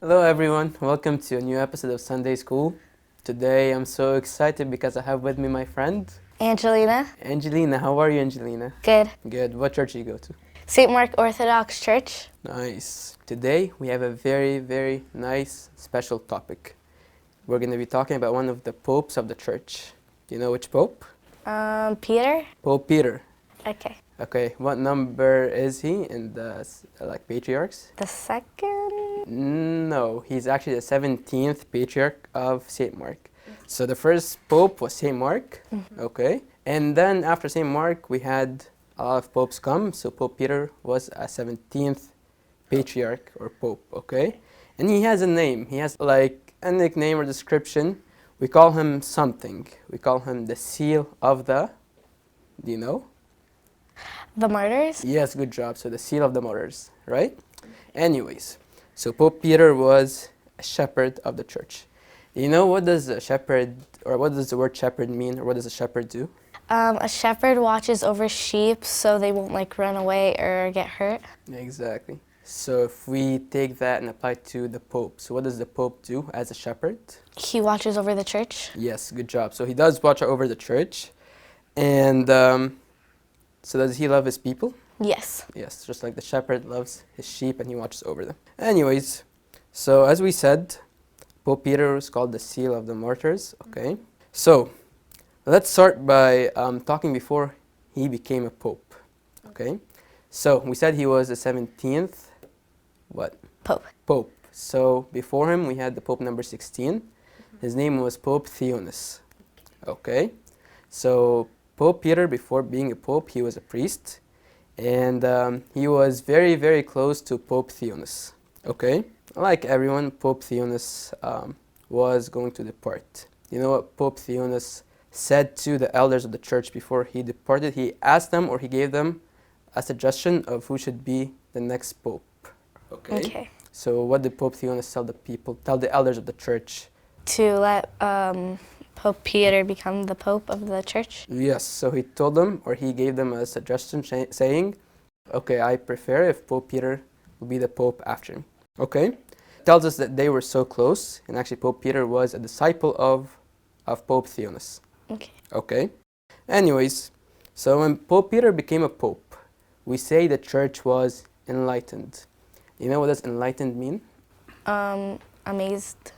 Hello everyone, welcome to a new episode of Sunday School. Today I'm so excited because I have with me my friend Angelina. Angelina. How are you, Angelina? Good. Good. What church do you go to? St. Mark Orthodox Church. Nice. Today we have a very nice special topic. We're going to be talking about one of the popes of the church. Do you know which pope? Peter. Pope Peter. Okay. Okay, what number is he in the patriarchs? The second. No, he's actually the 17th patriarch of St. Mark. So the first pope was St. Mark, okay? And then after St. Mark, we had a lot of popes come. So Pope Peter was a 17th patriarch or pope, okay? And he has a name. He has like a nickname or description. We call him something. We call him the seal of the, do you know? The martyrs. Yes, good job. So the seal of the martyrs, right? Anyways, so Pope Peter was a shepherd of the church. You know what does a shepherd, or what does the word shepherd mean, or what does a shepherd do? A shepherd watches over sheep so they won't run away or get hurt. Exactly. So if we take that and apply it to the Pope, so what does the Pope do as a shepherd? He watches over the church. Yes, good job. So he does watch over the church. And so does he love his people? Yes. Yes, just like the shepherd loves his sheep and he watches over them. Anyways, so as we said, Pope Peter was called the seal of the martyrs, okay? So let's start by talking before he became a pope, okay? So we said he was the 17th, what? Pope. So before him we had the Pope number 16. His name was Pope Theonis, okay? So Pope Peter, before being a pope, he was a priest. And he was very close to Pope Theonis, okay? Like everyone, Pope Theonis was going to depart. You know what Pope Theonis said to the elders of the church before he departed? He asked them, or he gave them a suggestion of who should be the next pope, okay? So what did Pope Theonis tell the people, tell the elders of the church? To let Pope Peter become the pope of the church. Yes, so he told them, or he gave them a suggestion saying, okay, I prefer if Pope Peter will be the pope after me, okay? Tells us that they were so close, and actually Pope Peter was a disciple of Pope Theonis. Okay. Anyways, so when Pope Peter became a pope, we say the church was enlightened. You know what does enlightened mean? Amazed.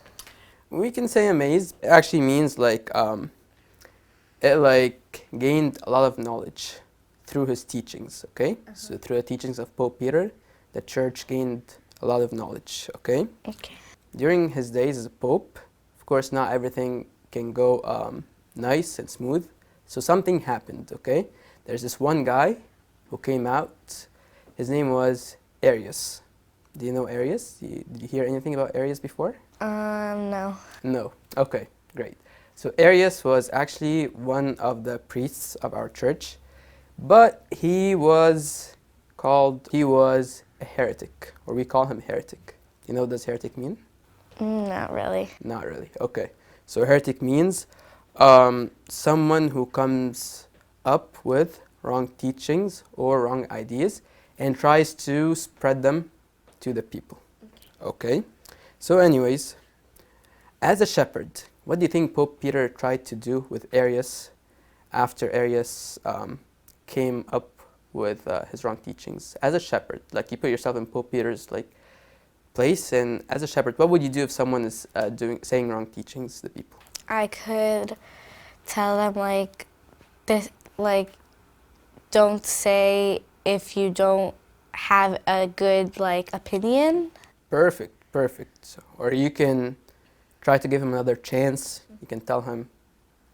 We can say amazed. It actually means it gained a lot of knowledge through his teachings, okay? So through the teachings of Pope Peter, the church gained a lot of knowledge, okay? During his days as a pope, of course, not everything can go nice and smooth. So something happened, okay? There's this one guy who came out. His name was Arius. Do you know Arius? Did you hear anything about Arius before? No. No. Okay, great. So Arius was actually one of the priests of our church, but he was a heretic, or we call him heretic. You know what does heretic mean? Not really. Not really. Okay. So heretic means someone who comes up with wrong teachings or wrong ideas and tries to spread them to the people. Okay. So anyways, as a shepherd, what do you think Pope Peter tried to do with Arius after Arius came up with his wrong teachings? As a shepherd, like you put yourself in Pope Peter's place, and as a shepherd, what would you do if someone is saying wrong teachings to the people? I could tell them don't say if you don't have a good opinion. Perfect. So, or you can try to give him another chance. You can tell him,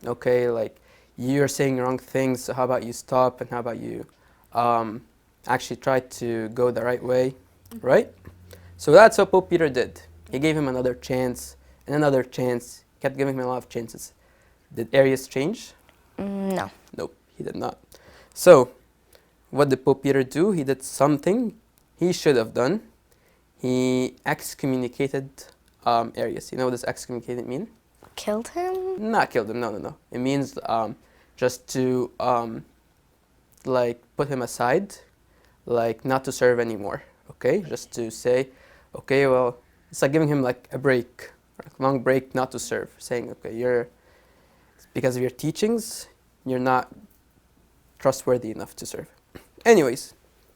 okay, you're saying wrong things, so how about you stop, and how about you actually try to go the right way, right? So that's what Pope Peter did. He gave him another chance and another chance. He kept giving him a lot of chances. Did Arius change? No. Nope, he did not. So what did Pope Peter do? He did something he should have done. He excommunicated Arius. You know what does excommunicated mean? Killed him? Not killed him, no. It means just to put him aside, not to serve anymore, okay? Just to say, okay, well, It's like giving him like a break, a long break not to serve, saying, okay, because of your teachings, you're not trustworthy enough to serve. Anyways,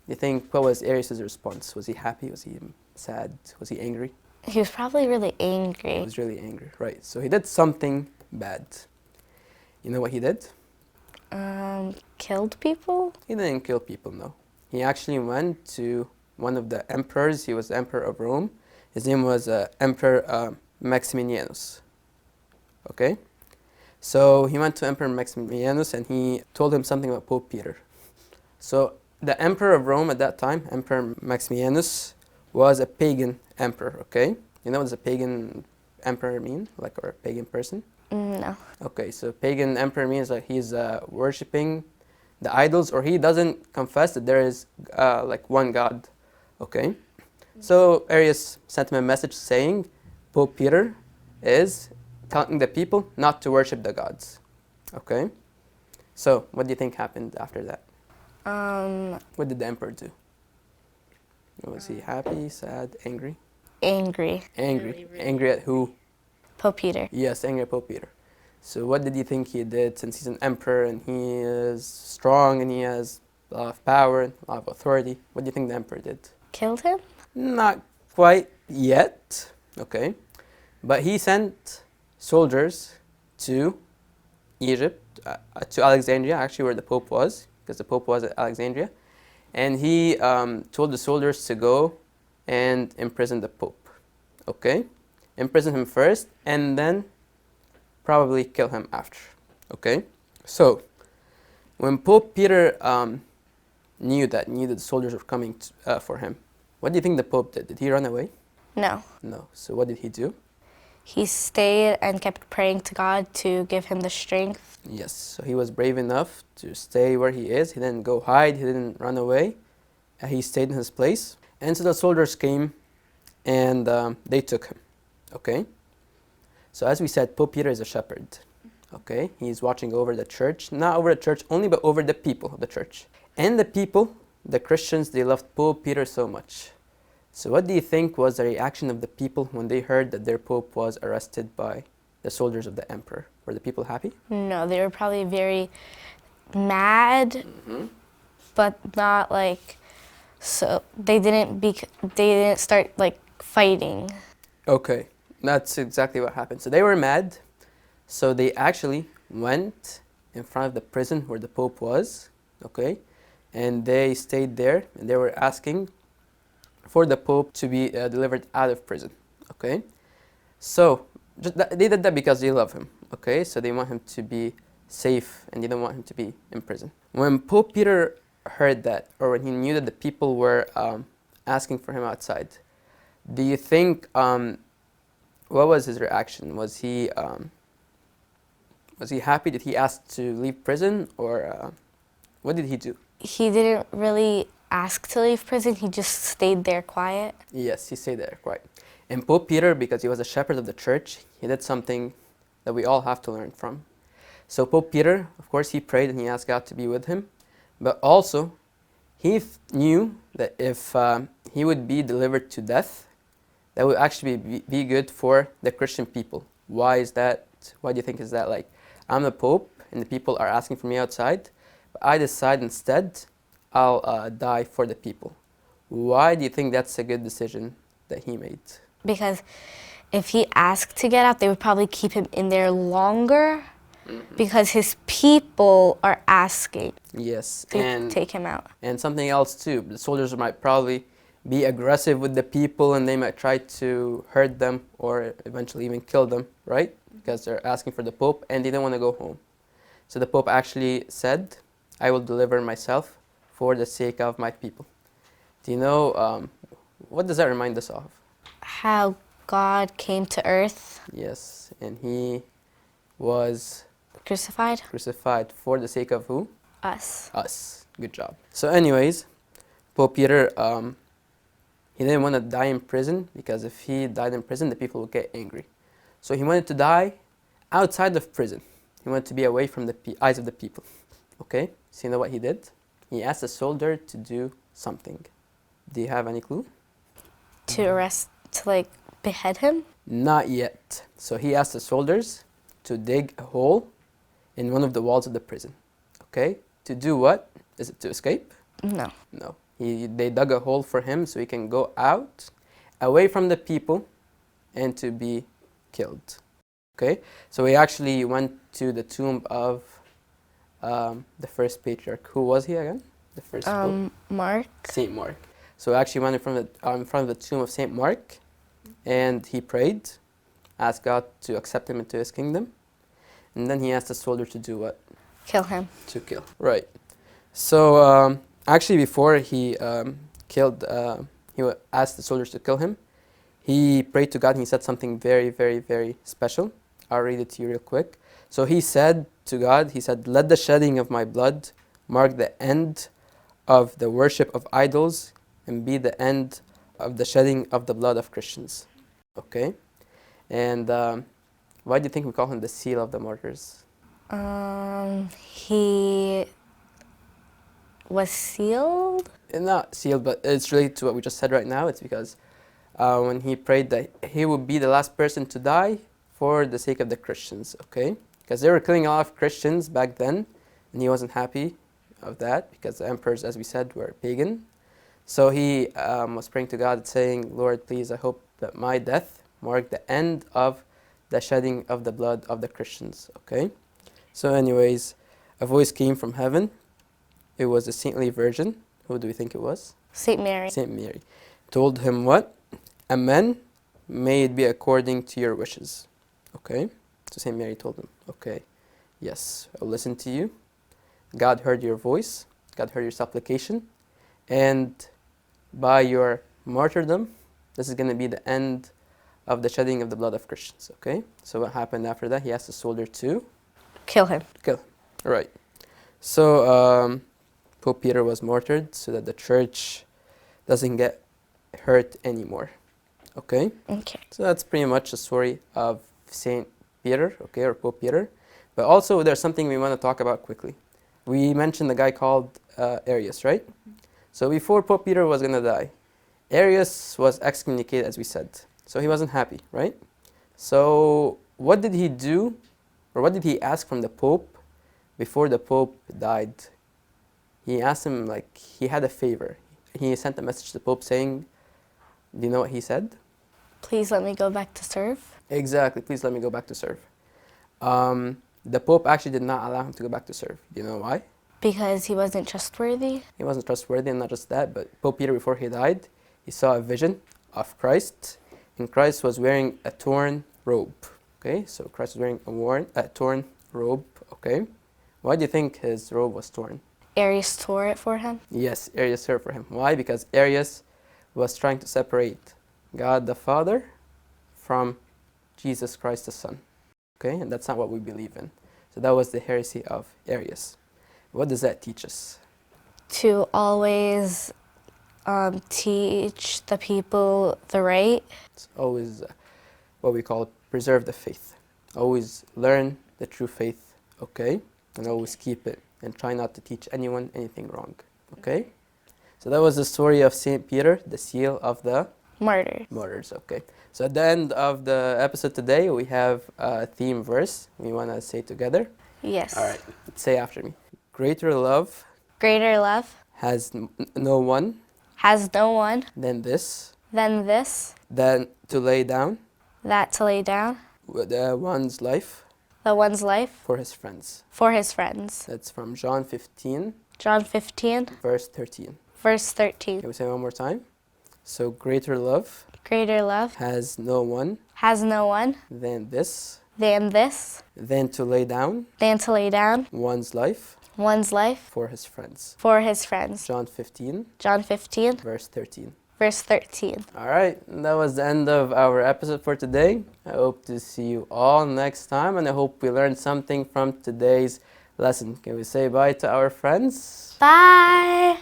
you think, what was Arius' response? Was he happy? Was he sad? Was he angry? He was probably really He angry. was really angry, right. So he did something bad. You know what he did? Killed people? He didn't kill people, no. He actually went to one of the emperors. He was the emperor of Rome. His name was Emperor Maximianus. Okay? So he went to Emperor Maximianus and he told him something about Pope Peter. So the emperor of Rome at that time, Emperor Maximianus, was a pagan emperor, okay? You know what does a pagan emperor mean? Like, or a pagan person? No. Okay, so pagan emperor means that he's worshipping the idols, or he doesn't confess that there is like one God, okay? So Arius sent him a message saying Pope Peter is telling the people not to worship the gods, okay? So what do you think happened after that? What did the emperor do? Was he happy, sad, angry? Angry. Angry. Angry at who? Pope Peter. Yes, angry at Pope Peter. So what did you think he did, since he's an emperor and he is strong and he has a lot of power and a lot of authority? What do you think the emperor did? Killed him? Not quite yet, okay. But he sent soldiers to Egypt, to Alexandria, actually where the Pope was, because the Pope was at Alexandria. And he told the soldiers to go and imprison the Pope, okay? Imprison him first and then probably kill him after, okay? So, when Pope Peter knew that the soldiers were coming for him, what do you think the Pope did? Did he run away? No. No. So what did he do? He stayed and kept praying to God to give him the strength. Yes, so he was brave enough to stay where he is. He didn't go hide, he didn't run away. He stayed in his place. And so the soldiers came and they took him, okay? So as we said, Pope Peter is a shepherd, okay? He's watching over the church, not over the church only, but over the people of the church. And the people, the Christians, they loved Pope Peter so much. So what do you think was the reaction of the people when they heard that their Pope was arrested by the soldiers of the emperor? Were the people happy? No, they were probably very mad, but not like, so they didn't start like fighting. Okay, that's exactly what happened. So they were mad, so they actually went in front of the prison where the Pope was, okay? And they stayed there and they were asking for the Pope to be delivered out of prison, okay? So they did that because they love him, okay? So they want him to be safe and they don't want him to be in prison. When Pope Peter heard that, or when he knew that the people were asking for him outside, do you think, what was his reaction? Was he happy? Did he ask to leave prison, or what did he do? He didn't really ask to leave prison, he just stayed there quiet. Yes, he stayed there quiet. And Pope Peter, because he was a shepherd of the church, he did something that we all have to learn from. So Pope Peter, of course, he prayed and he asked God to be with him, but also he knew that if he would be delivered to death, that would actually be good for the Christian people. Why is that? Why do you think is that? Like, I'm the Pope and the people are asking for me outside, but I decide instead I'll die for the people. Why do you think that's a good decision that he made? Because if he asked to get out, they would probably keep him in there longer because his people are asking to take him out. And something else too, the soldiers might probably be aggressive with the people and they might try to hurt them or eventually even kill them, right? Because they're asking for the Pope and they don't want to go home. So the Pope actually said, I will deliver myself for the sake of my people. Do you know, what does that remind us of? How God came to earth. Yes, and he was crucified for the sake of who? Us. Us. Good job. So anyways, Pope Peter, he didn't want to die in prison because if he died in prison, the people would get angry. So he wanted to die outside of prison. He wanted to be away from the eyes of the people. Okay, so you know what he did? He asked a soldier to do something. Do you have any clue? To behead him? Not yet. So he asked the soldiers to dig a hole in one of the walls of the prison. Okay? To do what? Is it to escape? No. No. They dug a hole for him so he can go out, away from the people, and to be killed. Okay? So he actually went to the tomb of the first patriarch. Who was he again? The first pope? Mark. Saint Mark. So he actually went in front of the tomb of Saint Mark, and he prayed, asked God to accept him into his kingdom, and then he asked the soldier to do what? Kill him. To kill. Right. So actually, before he asked the soldiers to kill him, he prayed to God and he said something very, very, very special. I'll read it to you real quick. So he said to God, he said, "Let the shedding of my blood mark the end of the worship of idols and be the end of the shedding of the blood of Christians." Okay? And why do you think we call him the seal of the martyrs? He was sealed? Not sealed, but it's related to what we just said right now. It's because when he prayed that he would be the last person to die for the sake of the Christians, okay? Because they were killing a lot of Christians back then, and he wasn't happy of that because the emperors, as we said, were pagan. So he was praying to God saying, "Lord, please, I hope that my death mark the end of the shedding of the blood of the Christians," okay? So anyways, a voice came from heaven. It was a saintly virgin. Who do we think it was? Saint Mary. Saint Mary. Told him what? "Amen, may it be according to your wishes." Okay? So Saint Mary told him, "Okay, yes, I'll listen to you. God heard your voice. God heard your supplication. And by your martyrdom, this is going to be the end of the shedding of the blood of Christians." Okay? So what happened after that? He asked the soldier to kill him. Kill him. Right. So Pope Peter was martyred so that the church doesn't get hurt anymore. Okay? Okay. So that's pretty much the story of Saint Peter, okay, or Pope Peter. But also there's something we want to talk about quickly. We mentioned the guy called Arius, right? So before Pope Peter was going to die, Arius was excommunicated, as we said. So he wasn't happy, right? So what did he do, or what did he ask from the Pope before the Pope died? He asked him, like, he had a favor. He sent a message to the Pope saying, do you know what he said? Please let me go back to serve. Exactly, please let me go back to serve. The Pope actually did not allow him to go back to serve. Do you know why? Because he wasn't trustworthy? He wasn't trustworthy, and not just that, but Pope Peter, before he died, he saw a vision of Christ, and Christ was wearing a torn robe. Okay, so Christ was wearing a torn robe, okay? Why do you think his robe was torn? Arius tore it for him? Yes, Arius tore it for him. Why? Because Arius was trying to separate God the Father from Jesus Christ the Son. Okay, and that's not what we believe in. So that was the heresy of Arius. What does that teach us? To always teach the people the right. It's always what we call preserve the faith. Always learn the true faith, okay? And always keep it and try not to teach anyone anything wrong, okay? So that was the story of Saint Peter, the seal of the martyrs, okay? So at the end of the episode today, we have a theme verse we want to say together. Yes. All right, say after me. Greater love has no one than this than to lay down one's life for his friends. That's from John 15 verse 13. Can we say it one more time? So greater love has no one than to lay down one's life for his friends. John 15 verse 13. All right, and that was the end of our episode for today. I hope to see you all next time, and I hope we learned something from today's lesson. Can we say bye to our friends? Bye.